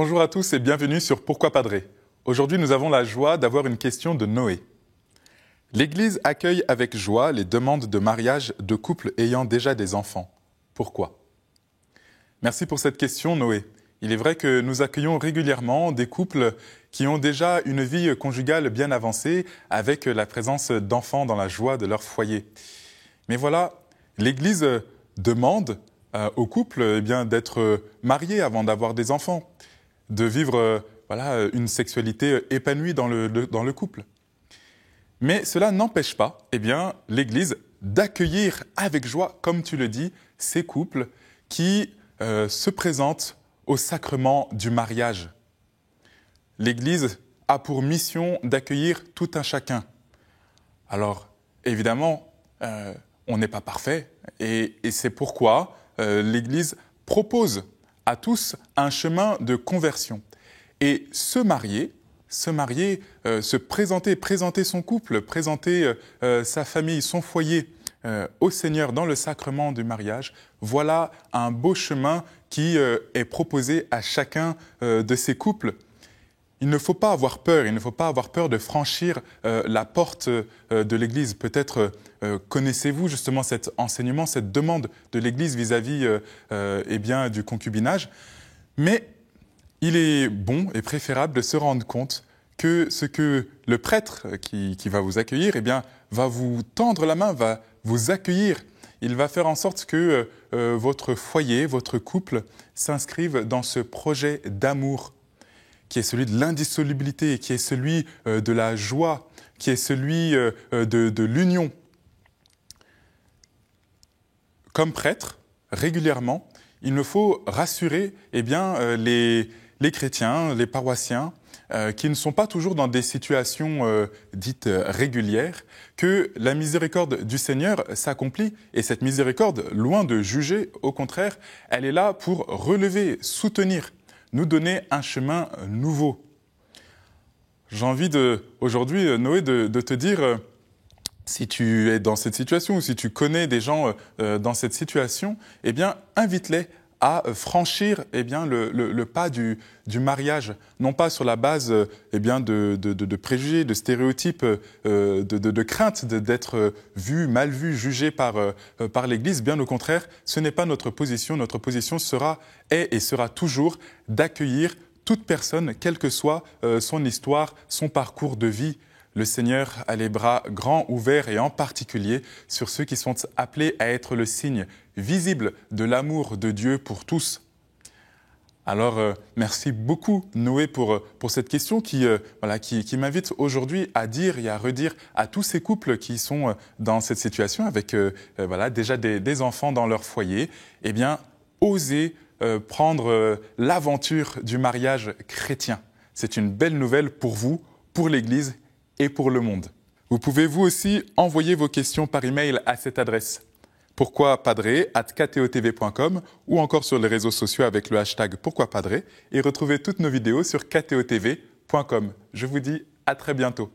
Bonjour à tous et bienvenue sur Pourquoi Padré. Aujourd'hui, nous avons la joie d'avoir une question de Noé. L'Église accueille avec joie les demandes de mariage de couples ayant déjà des enfants. Pourquoi? Merci pour cette question, Noé. Il est vrai que nous accueillons régulièrement des couples qui ont déjà une vie conjugale bien avancée avec la présence d'enfants dans la joie de leur foyer. Mais voilà, l'Église demande aux couples d'être mariés avant d'avoir des enfants, de vivre une sexualité épanouie dans le couple. Mais cela n'empêche pas l'Église d'accueillir avec joie, comme tu le dis, ces couples qui se présentent au sacrement du mariage. L'Église a pour mission d'accueillir tout un chacun. Alors, évidemment, on n'est pas parfait et c'est pourquoi l'Église propose à tous un chemin de conversion. Et se marier, se présenter son couple, présenter sa famille, son foyer au Seigneur dans le sacrement du mariage, voilà un beau chemin qui est proposé à chacun de ces couples. Il ne faut pas avoir peur, de franchir la porte de l'Église. Peut-être connaissez-vous justement cet enseignement, cette demande de l'Église vis-à-vis du concubinage. Mais il est bon et préférable de se rendre compte que ce que le prêtre qui va vous accueillir, va vous tendre la main, va vous accueillir. Il va faire en sorte que votre foyer, votre couple s'inscrive dans ce projet d'amour qui est celui de l'indissolubilité, qui est celui de la joie, qui est celui de l'union. Comme prêtre, régulièrement, il me faut rassurer les chrétiens, les paroissiens, qui ne sont pas toujours dans des situations dites régulières, que la miséricorde du Seigneur s'accomplit. Et cette miséricorde, loin de juger, au contraire, elle est là pour relever, soutenir, nous donner un chemin nouveau. J'ai envie aujourd'hui, Noé, de te dire, si tu es dans cette situation ou si tu connais des gens dans cette situation, invite-les à franchir le pas du mariage, non pas sur la base de préjugés, de stéréotypes, de craintes d'être vu, mal vu, jugé par l'Église. Bien au contraire, ce n'est pas notre position. Notre position est et sera toujours d'accueillir toute personne, quelle que soit son histoire, son parcours de vie. Le Seigneur a les bras grands ouverts et en particulier sur ceux qui sont appelés à être le signe visible de l'amour de Dieu pour tous. Alors, merci beaucoup Noé pour cette question qui m'invite aujourd'hui à dire et à redire à tous ces couples qui sont dans cette situation avec déjà des enfants dans leur foyer, osez prendre l'aventure du mariage chrétien. C'est une belle nouvelle pour vous, pour l'Église et pour le monde. Vous pouvez vous aussi envoyer vos questions par email à cette adresse pourquoipadré@ktotv.com ou encore sur les réseaux sociaux avec le hashtag pourquoipadré et retrouvez toutes nos vidéos sur ktotv.com. Je vous dis à très bientôt.